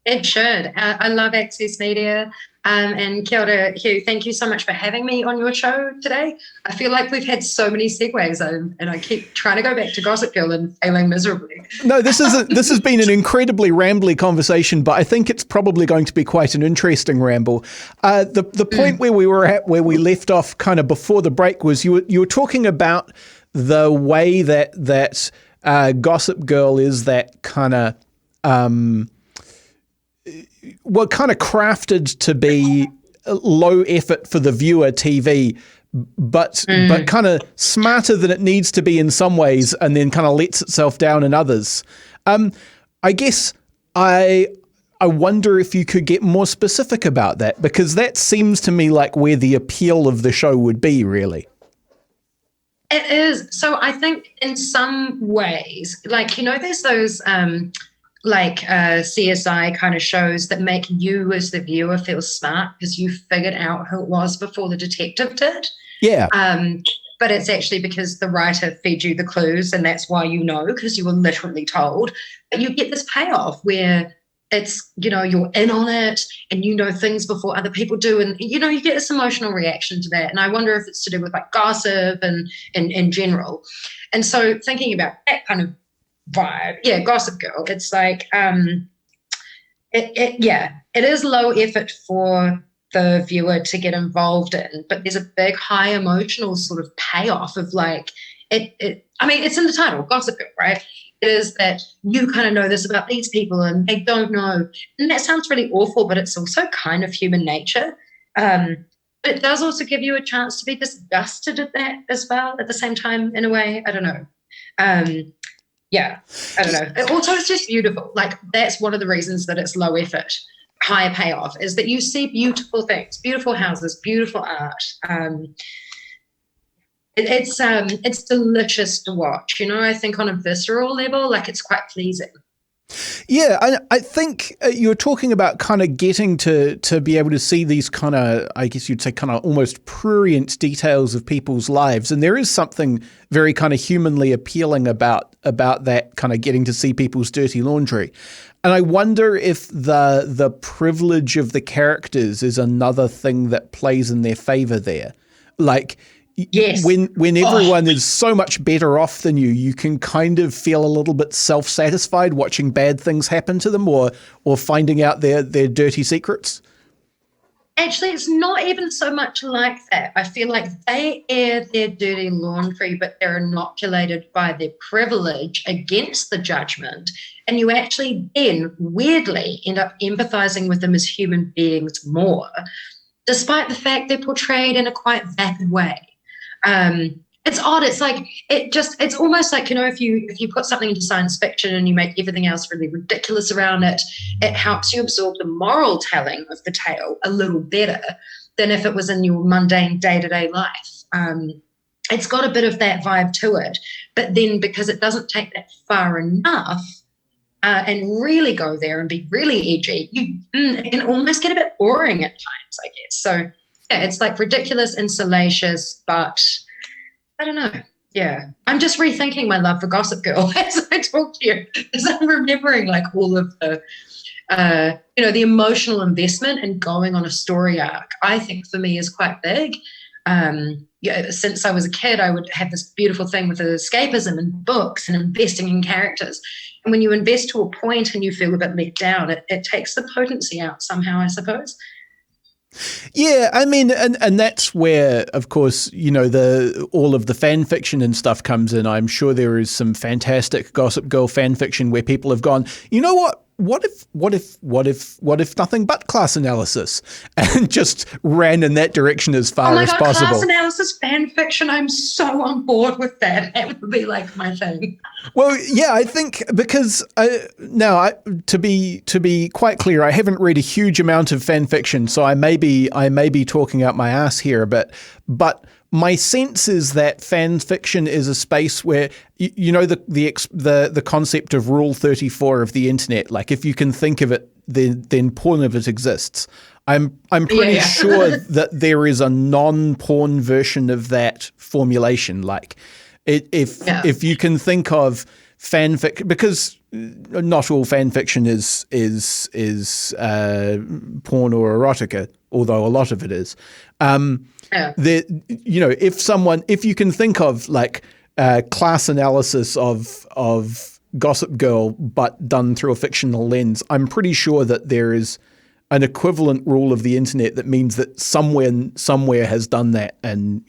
It should. I love Access Media. And kia ora, Hugh, thank you so much for having me on your show today. I feel like we've had so many segues and I keep trying to go back to Gossip Girl and failing miserably. No, this has been an incredibly rambly conversation, but I think it's probably going to be quite an interesting ramble. The point where we were at, where we left off kind of before the break, was you were talking about the way that Gossip Girl is that kind of kind of crafted to be low effort for the viewer TV, but kind of smarter than it needs to be in some ways, and then kind of lets itself down in others. I guess I wonder if you could get more specific about that, because that seems to me like where the appeal of the show would be, really. It is. So I think in some ways, like, there's those CSI kind of shows that make you as the viewer feel smart because you figured out who it was before the detective did. Yeah. but it's actually because the writer fed you the clues, and that's why you know, because you were literally told. But you get this payoff where it's, you're in on it and you know things before other people do. And, you get this emotional reaction to that. And I wonder if it's to do with like gossip and in general. And so thinking about that kind of vibe, Gossip Girl, it's like, it is low effort for the viewer to get involved in, but there's a big high emotional sort of payoff of like, it's in the title, Gossip Girl, right? It is that you kind of know this about these people and they don't know. And that sounds really awful, but it's also kind of human nature. But it does also give you a chance to be disgusted at that as well at the same time, in a way. I don't know. I don't know. Also, it's just beautiful. Like, that's one of the reasons that it's low effort, high payoff, is that you see beautiful things, beautiful houses, beautiful art. It's delicious to watch, I think on a visceral level, like it's quite pleasing. Yeah, I think you're talking about kind of getting to be able to see these kind of, I guess you'd say, kind of almost prurient details of people's lives. And there is something very kind of humanly appealing about that, kind of getting to see people's dirty laundry. And I wonder if the privilege of the characters is another thing that plays in their favor there. Like, yes. When everyone is so much better off than you can kind of feel a little bit self-satisfied watching bad things happen to them or finding out their dirty secrets. Actually, it's not even so much like that. I feel like they air their dirty laundry, but they're inoculated by their privilege against the judgment. And you actually then, weirdly, end up empathizing with them as human beings more, despite the fact they're portrayed in a quite vapid way. It's odd. It's like, it's almost like, if you put something into science fiction and you make everything else really ridiculous around it, it helps you absorb the moral telling of the tale a little better than if it was in your mundane day-to-day life. It's got a bit of that vibe to it, but then because it doesn't take that far enough and really go there and be really edgy, it can almost get a bit boring at times, I guess. So it's like ridiculous and salacious, but I don't know. Yeah. I'm just rethinking my love for Gossip Girl as I talk to you, because I'm remembering like all of the, the emotional investment and going on a story arc, I think for me is quite big. Since I was a kid, I would have this beautiful thing with escapism and books and investing in characters. And when you invest to a point and you feel a bit let down, it takes the potency out somehow, I suppose. Yeah, I mean, and that's where, of course, all of the fan fiction and stuff comes in. I'm sure there is some fantastic Gossip Girl fan fiction where people have gone, you know what? What if nothing but class analysis, and just ran in that direction as far as possible. Class analysis fan fiction, I'm so on board with that. That would be like my thing. Well, yeah, I think because to be quite clear, I haven't read a huge amount of fan fiction, so I may be talking out my ass here, but my sense is that fan fiction is a space where the concept of Rule 34 of the internet. Like, if you can think of it, then porn of it exists. I'm pretty sure that there is a non-porn version of that formulation. Like, if you can think of fanfic, because not all fan fiction is porn or erotica, although a lot of it is. If you can think of like class analysis of Gossip Girl, but done through a fictional lens, I'm pretty sure that there is an equivalent rule of the internet that means that somewhere has done that and,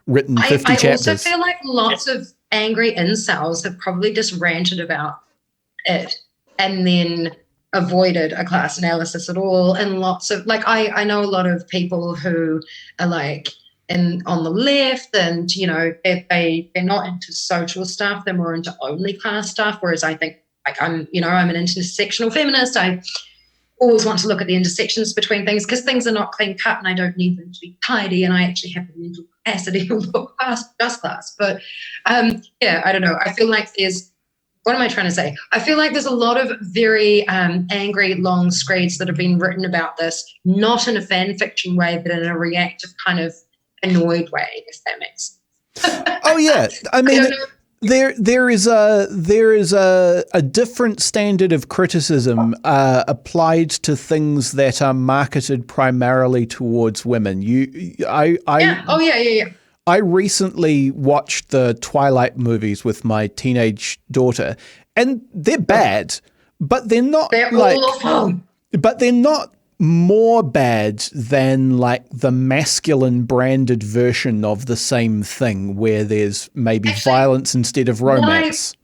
written 50 chapters. I also feel like lots of angry incels have probably just ranted about it and then avoided a class analysis at all. And lots of, like, I know a lot of people who are like on the left and, they're not into social stuff. They're more into only class stuff. Whereas I think, like, I'm an intersectional feminist. I always want to look at the intersections between things because things are not clean cut and I don't need them to be tidy, and I actually have the mental capacity to look past just class. But I don't know. I feel like what am I trying to say? I feel like there's a lot of very angry, long screeds that have been written about this, not in a fan fiction way, but in a reactive kind of annoyed way, if that makes sense. Oh yeah, I mean, there is a different standard of criticism applied to things that are marketed primarily towards women. I recently watched the Twilight movies with my teenage daughter, and they're bad, but they're not awful. But they're not more bad than like the masculine branded version of the same thing where there's maybe violence instead of romance.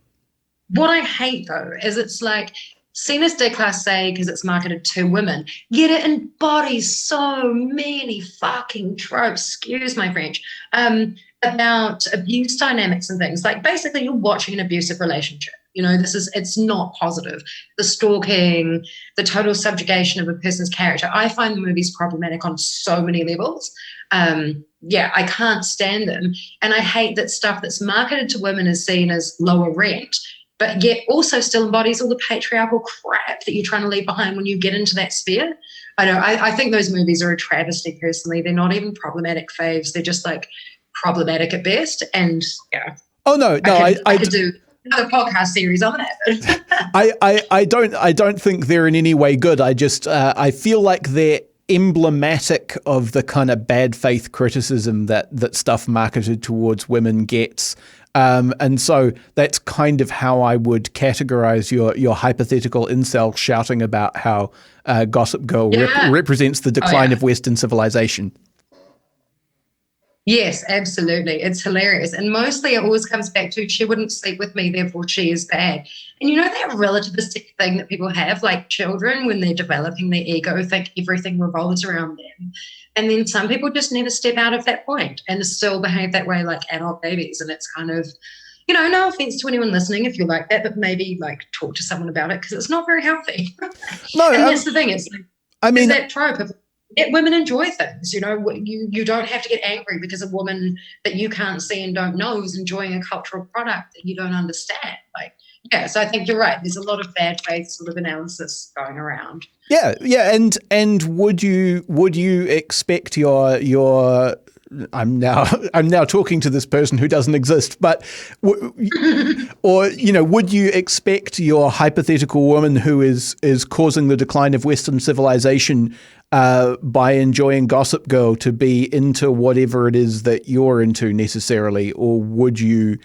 What I hate though is it's like seen as déclassé because it's marketed to women, yet it embodies so many fucking tropes, excuse my French, about abuse dynamics and things. Like basically you're watching an abusive relationship. You know, it's not positive. The stalking, the total subjugation of a person's character. I find the movies problematic on so many levels. I can't stand them. And I hate that stuff that's marketed to women is seen as lower rent, but yet also still embodies all the patriarchal crap that you're trying to leave behind when you get into that sphere. I know, I think those movies are a travesty personally. They're not even problematic faves. They're just like problematic at best. And yeah. Oh, no, I could do another podcast series on it. I don't think they're in any way good. I feel like they're emblematic of the kind of bad faith criticism that stuff marketed towards women gets. And so that's kind of how I would categorize your hypothetical incel shouting about how Gossip Girl represents the decline of Western civilization. Yes, absolutely. It's hilarious. And mostly it always comes back to she wouldn't sleep with me, therefore she is bad. And you know that relativistic thing that people have, like children when they're developing their ego think everything revolves around them. And then some people just never step out of that point and still behave that way like adult babies. And it's kind of, you know, no offense to anyone listening if you're like that, but maybe like talk to someone about it because it's not very healthy. No, and that's the thing is, I mean, that trope of let women enjoy things, you know, you don't have to get angry because a woman that you can't see and don't know is enjoying a cultural product that you don't understand. Like, yeah, so I think you're right. There's a lot of bad faith sort of analysis going around. Yeah, and would you expect your I'm now talking to this person who doesn't exist, but or you know, would you expect your hypothetical woman who is causing the decline of Western civilization by enjoying Gossip Girl to be into whatever it is that you're into necessarily, or would you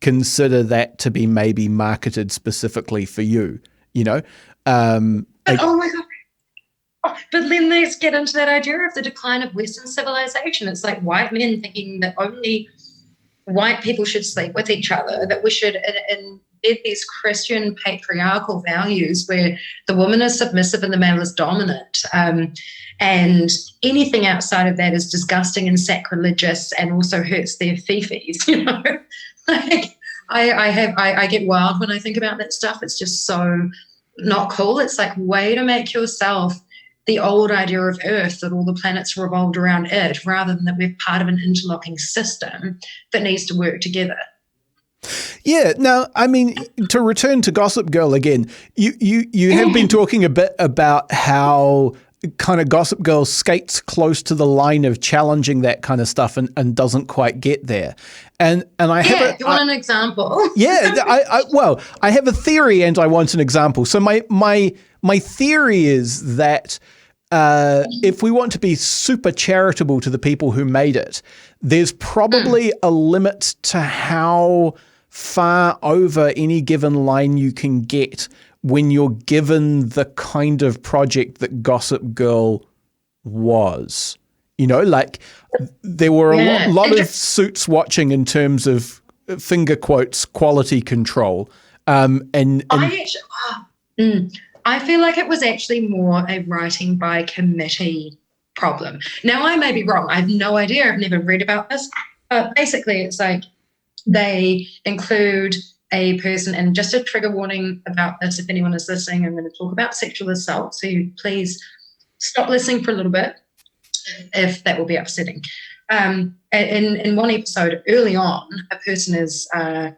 consider that to be maybe marketed specifically for you? You know, oh my God. Oh, but then let's get into that idea of the decline of Western civilization. It's like white men thinking that only white people should sleep with each other, that we should embed these Christian patriarchal values where the woman is submissive and the male is dominant. And anything outside of that is disgusting and sacrilegious and also hurts their fifis, you know? Like I get wild when I think about that stuff. It's just so not cool. It's like way to make yourself the old idea of Earth, that all the planets revolved around it, rather than that we're part of an interlocking system that needs to work together. Yeah. Now, I mean, to return to Gossip Girl again, you have been talking a bit about how kind of Gossip Girl skates close to the line of challenging that kind of stuff and doesn't quite get there. And I have you want an example? Yeah. I have a theory and I want an example. So my theory is that if we want to be super charitable to the people who made it, there's probably a limit to how far over any given line you can get when you're given the kind of project that Gossip Girl was. You know, like there were a lot of suits watching in terms of finger quotes quality control. I feel like it was actually more a writing by committee problem. Now, I may be wrong. I have no idea. I've never read about this. But basically, it's like they include a person, and just a trigger warning about this, if anyone is listening, I'm going to talk about sexual assault. So please stop listening for a little bit if that will be upsetting. In one episode early on, a person is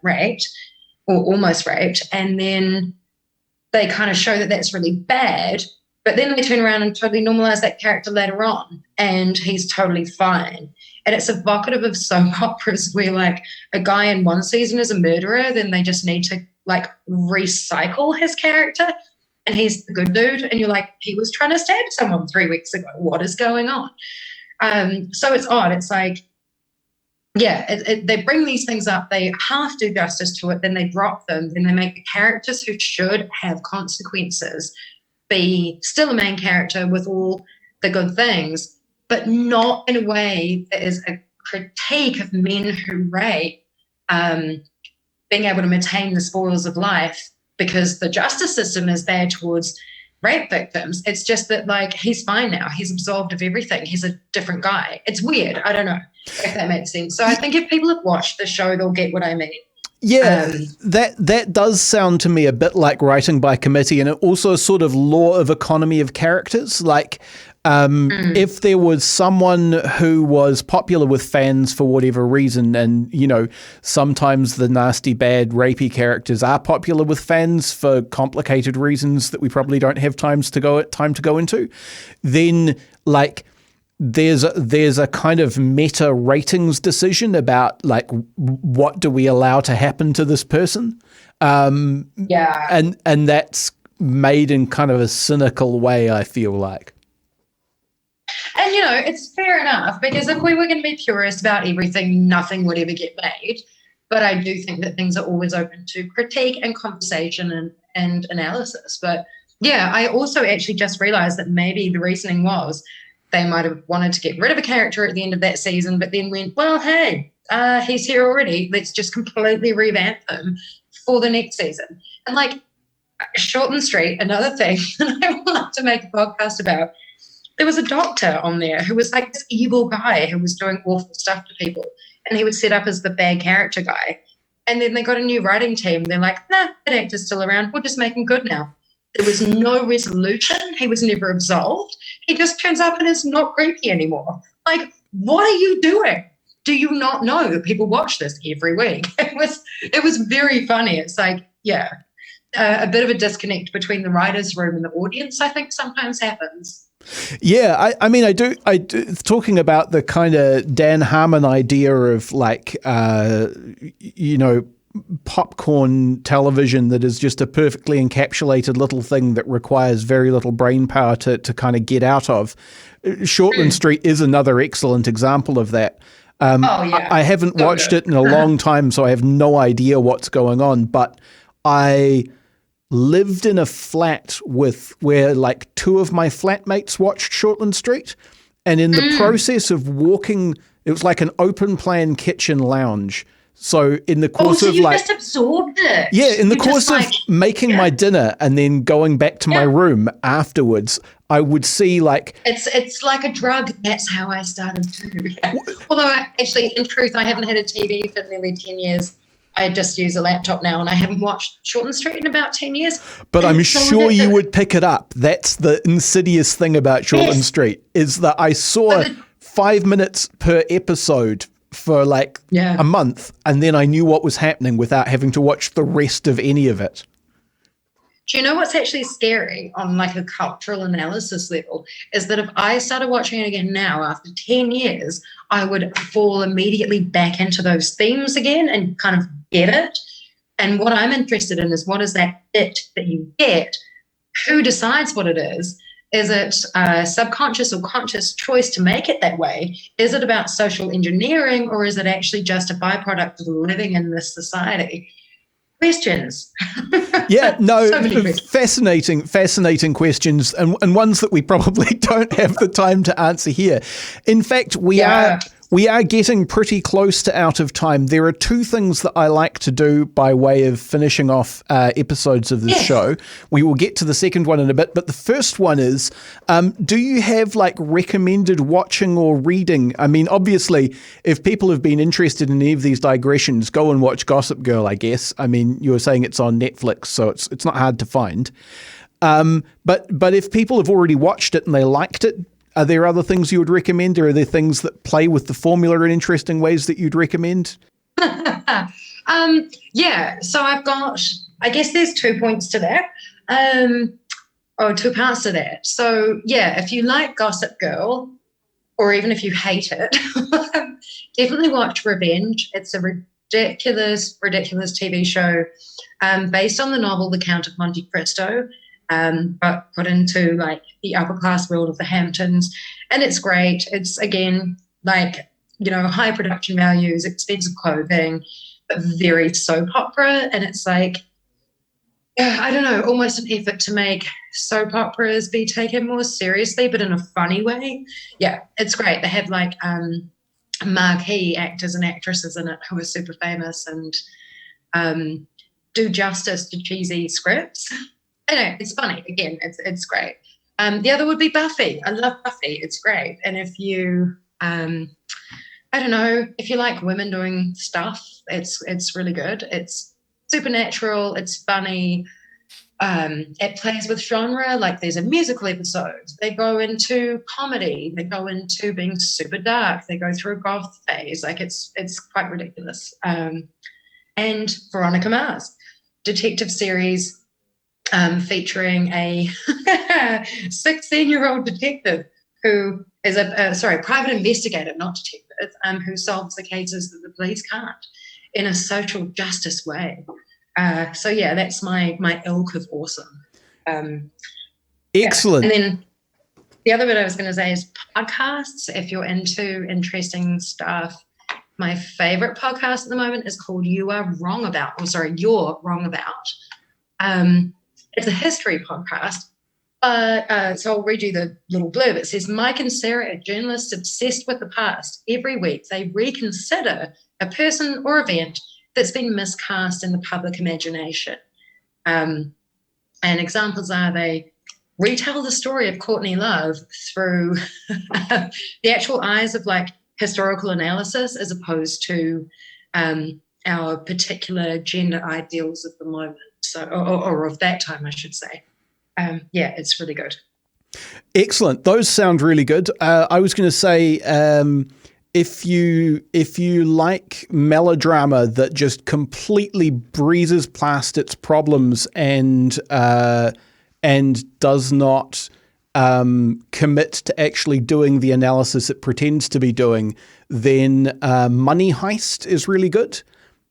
raped or almost raped, and then they kind of show that that's really bad, But then they turn around and totally normalize that character later on, and he's totally fine. And it's evocative of soap operas where, like, a guy in one season is a murderer, then they just need to, like, recycle his character, and he's the good dude. And you're like, he was trying to stab someone 3 weeks ago. What is going on? So it's odd. It's like, yeah, they bring these things up, they half do justice to it, then they drop them, then they make the characters who should have consequences be still a main character with all the good things, but not in a way that is a critique of men who rape being able to maintain the spoils of life because the justice system is there towards rape victims. It's just that, like, he's fine now. He's absolved of everything. He's a different guy. It's weird. I don't know if that makes sense. So I think if people have watched the show, they'll get what I mean. Yeah, that does sound to me a bit like writing by committee, and it also a sort of law of economy of characters. Like, if there was someone who was popular with fans for whatever reason, and, you know, sometimes the nasty, bad, rapey characters are popular with fans for complicated reasons that we probably don't have time to go into, then, like, there's a kind of meta ratings decision about, like, what do we allow to happen to this person? And that's made in kind of a cynical way, I feel like. And, you know, it's fair enough, because if we were going to be purist about everything, nothing would ever get made. But I do think that things are always open to critique and conversation and analysis. But, yeah, I also actually just realised that maybe the reasoning was they might have wanted to get rid of a character at the end of that season, but then went, well, hey, he's here already. Let's just completely revamp him for the next season. And, like, Shortland Street, another thing that I would love to make a podcast about, there was a doctor on there who was like this evil guy who was doing awful stuff to people, and he would set up as the bad character guy. And then they got a new writing team. They're like, nah, that actor's still around. We'll just make him good now. There was no resolution. He was never absolved. He just turns up and is not creepy anymore. Like, what are you doing? Do you not know that people watch this every week? It was very funny. It's like, yeah, a bit of a disconnect between the writer's room and the audience, I think, sometimes happens. Yeah, I mean, I do. Talking about the kind of Dan Harmon idea of, like, you know, popcorn television that is just a perfectly encapsulated little thing that requires very little brain power to kind of get out of. Shortland Street is another excellent example of that. I haven't watched it in a long time, so I have no idea what's going on, but I lived in a flat where like two of my flatmates watched Shortland Street, and in the process of walking, it was like an open plan kitchen lounge. So in the course of like, just absorbed it. Yeah, in the course of making my dinner and then going back to my room afterwards, I would see like it's like a drug. That's how I started too. Although actually, in truth, I haven't had a TV for nearly 10 years. I just use a laptop now, and I haven't watched Shortland Street in about 10 years. But I'm sure you would pick it up. That's the insidious thing about Shortland Street, is that I saw 5 minutes per episode for like a month, and then I knew what was happening without having to watch the rest of any of it. Do you know what's actually scary on like a cultural analysis level is that if I started watching it again now after 10 years, I would fall immediately back into those themes again and kind of get it. And what I'm interested in is, what is that it that you get? Who decides what it is? Is it a subconscious or conscious choice to make it that way? Is it about social engineering, or is it actually just a byproduct of living in this society? Questions. Yeah, no, fascinating questions, and ones that we probably don't have the time to answer here. In fact, we are getting pretty close to out of time. There are two things that I like to do by way of finishing off episodes of this show. We will get to the second one in a bit, but the first one is, do you have like recommended watching or reading? I mean, obviously, if people have been interested in any of these digressions, go and watch Gossip Girl, I guess. I mean, you were saying it's on Netflix, so it's not hard to find. But if people have already watched it and they liked it, are there other things you would recommend, or are there things that play with the formula in interesting ways that you'd recommend? Yeah, so I've got, I guess there's 2 points to that. Oh, two parts to that. So, yeah, if you like Gossip Girl, or even if you hate it, definitely watch Revenge. It's a ridiculous TV show based on the novel The Count of Monte Cristo, but put into like the upper class world of the Hamptons. And it's great. It's, again, like, high production values, expensive clothing, but very soap opera. And it's like, I don't know, almost an effort to make soap operas be taken more seriously, but in a funny way. Yeah, it's great. They have like marquee actors and actresses in it who are super famous and do justice to cheesy scripts. I know, it's funny. Again, it's great. The other would be Buffy. I love Buffy. It's great. And if you, I don't know, if you like women doing stuff, it's really good. It's supernatural, it's funny, it plays with genre, like there's a musical episode, they go into comedy, they go into being super dark, they go through a goth phase, like it's quite ridiculous. And Veronica Mars, detective series featuring a 16-year-old detective who is a private investigator, not detective, who solves the cases that the police can't, in a social justice way. So yeah, that's my ilk of awesome. Excellent. Yeah. And then the other bit I was going to say is podcasts. If you're into interesting stuff, my favorite podcast at the moment is called You're Wrong About. It's a history podcast. So I'll read you the little blurb. It says, Mike and Sarah are journalists obsessed with the past. Every week they reconsider a person or event that's been miscast in the public imagination. And examples are they retell the story of Courtney Love through the actual eyes of like historical analysis as opposed to our particular gender ideals of the moment. So, or of that time, I should say. Yeah, it's really good. Excellent. Those sound really good. I was going to say, if you like melodrama that just completely breezes past its problems and does not commit to actually doing the analysis it pretends to be doing, then Money Heist is really good.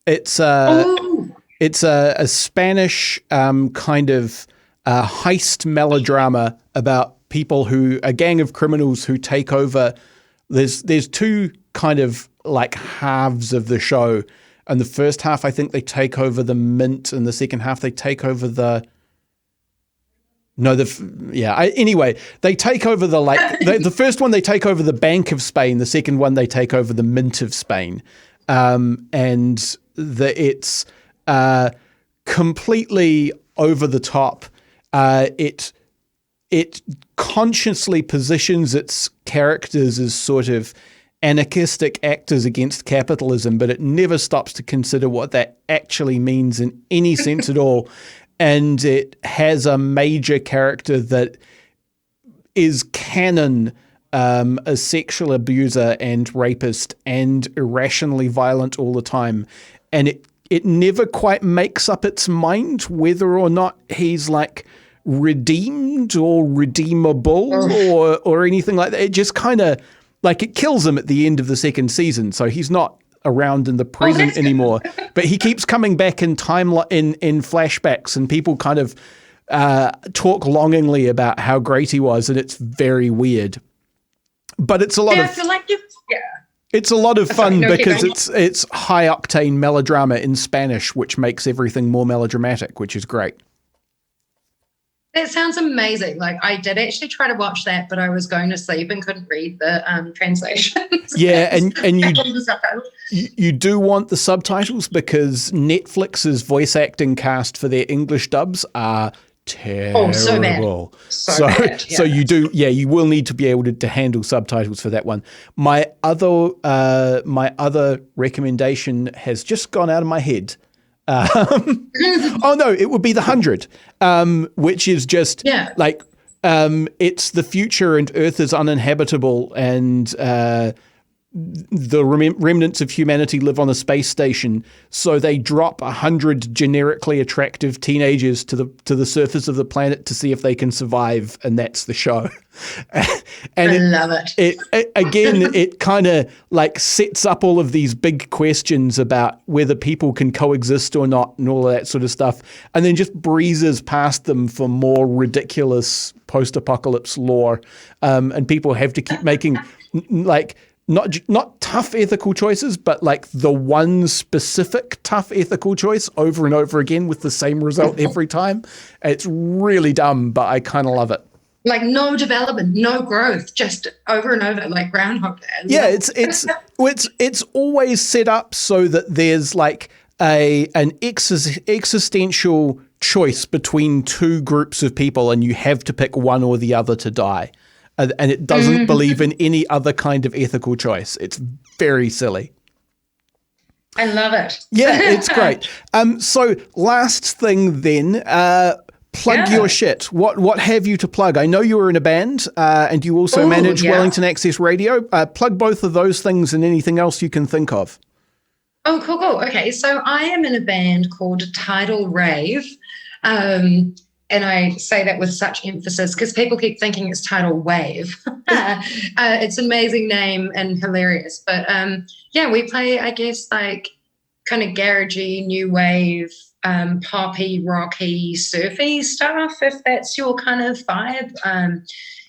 It's a Spanish kind of heist melodrama about a gang of criminals who take over. There's two kind of like halves of the show, and the first half I think they take over the mint, and the second half they take over anyway, they take over the first one they take over the Bank of Spain, the second one they take over the Mint of Spain, and it's completely over the top. It consciously positions its characters as sort of anarchistic actors against capitalism, but it never stops to consider what that actually means in any sense at all. And it has a major character that is canon, a sexual abuser and rapist and irrationally violent all the time. And it never quite makes up its mind whether or not he's like redeemed or redeemable or anything like that. It just kind of like it kills him at the end of the second season, so he's not around in the present anymore. But he keeps coming back in time in flashbacks, and people kind of talk longingly about how great he was, and it's very weird. But it's a lot of it's a lot of fun because it's high octane melodrama in Spanish, which makes everything more melodramatic, which is great. That sounds amazing. Like I did actually try to watch that, but I was going to sleep and couldn't read the translations. Yeah, and you do want the subtitles because Netflix's voice acting cast for their English dubs are terrible. Oh, so bad. So bad, yeah. So you do, you will need to be able to handle subtitles for that one. My other recommendation has just gone out of my head. Oh no, it would be The 100, which is just it's the future and Earth is uninhabitable, and the remnants of humanity live on a space station, so they drop 100 generically attractive teenagers to the surface of the planet to see if they can survive, and that's the show. And I love it. It kind of like sets up all of these big questions about whether people can coexist or not and all of that sort of stuff, and then just breezes past them for more ridiculous post-apocalypse lore, and people have to keep making like not tough ethical choices, but like the one specific tough ethical choice over and over again with the same result every time. It's really dumb, but I kind of love it. Like no development, no growth, just over and over, like Groundhog Day. Yeah, it's always set up so that there's like an existential choice between two groups of people, and you have to pick one or the other to die. And it doesn't believe in any other kind of ethical choice. It's very silly. I love it. Yeah, it's great. So last thing then, plug your shit. What have you to plug? I know you were in a band, and you also manage Wellington Access Radio. Plug both of those things and anything else you can think of. Oh, cool. Okay, so I am in a band called Tidal Rave. And I say that with such emphasis because people keep thinking it's Tidal Wave. It's an amazing name and hilarious. But we play, I guess, like kind of garagey, new wave, poppy, rocky, surfy stuff, if that's your kind of vibe.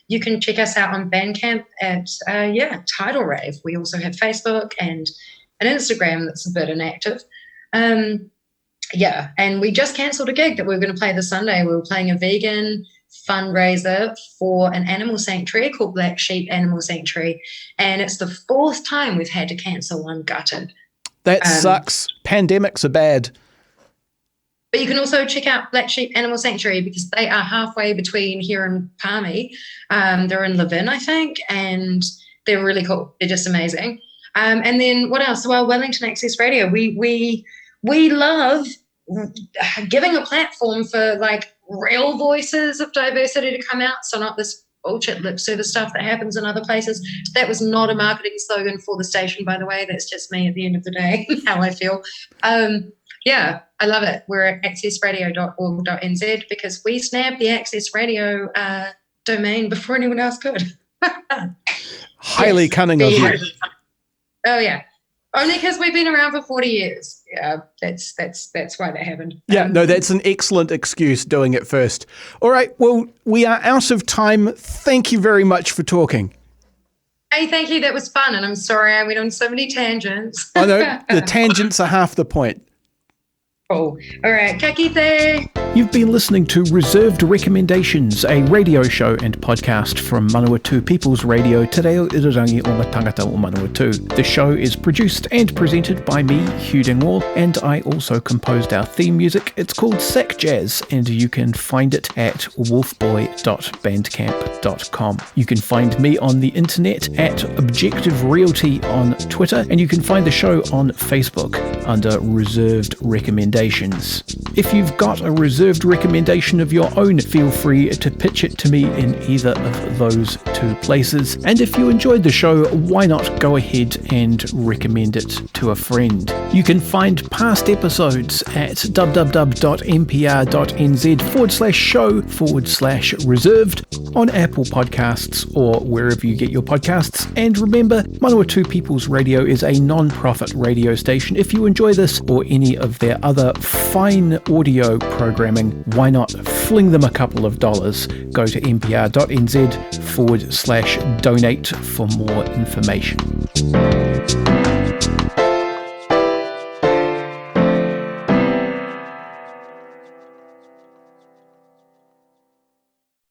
You can check us out on Bandcamp at, Tidal Rave. We also have Facebook and an Instagram that's a bit inactive. And we just cancelled a gig that we were going to play this Sunday. We were playing a vegan fundraiser for an animal sanctuary called Black Sheep Animal Sanctuary, and it's the fourth time we've had to cancel one. Gutted. That sucks. Pandemics are bad. But you can also check out Black Sheep Animal Sanctuary because they are halfway between here and Palmy. They're in Levin, I think, and they're really cool. They're just amazing. And then what else? Well, Wellington Access Radio. We love giving a platform for like real voices of diversity to come out. So not this bullshit lip service stuff that happens in other places. That was not a marketing slogan for the station, by the way. That's just me at the end of the day, how I feel. I love it. We're at accessradio.org.nz because we snapped the Access Radio domain before anyone else could. Highly cunning of you. Oh, yeah. Only because we've been around for 40 years. Yeah, that's why that happened. Yeah, no, that's an excellent excuse, doing it first. All right, well, we are out of time. Thank you very much for talking. Hey, thank you. That was fun, and I'm sorry I went on so many tangents. I know, the tangents are half the point. Cool. All right, ka kite. You've been listening to Reserved Recommendations, a radio show and podcast from Manawatu People's Radio, Te Reo Irirangi o ngā tangata o Manawatu. The show is produced and presented by me, Hugh Dingwall, and I also composed our theme music. It's called Sack Jazz, and you can find it at wolfboy.bandcamp.com. You can find me on the internet at Objective Realty on Twitter, and you can find the show on Facebook under Reserved Recommendations. If you've got a reserved recommendation of your own, feel free to pitch it to me in either of those two places. And if you enjoyed the show, why not go ahead and recommend it to a friend? You can find past episodes at www.mpr.nz/show/reserved on Apple Podcasts or wherever you get your podcasts. And remember, Manawatu People's Radio is a non-profit radio station. If you enjoy this or any of their other fine audio programming, why not fling them a couple of dollars? Go to mpr.nz/donate for more information.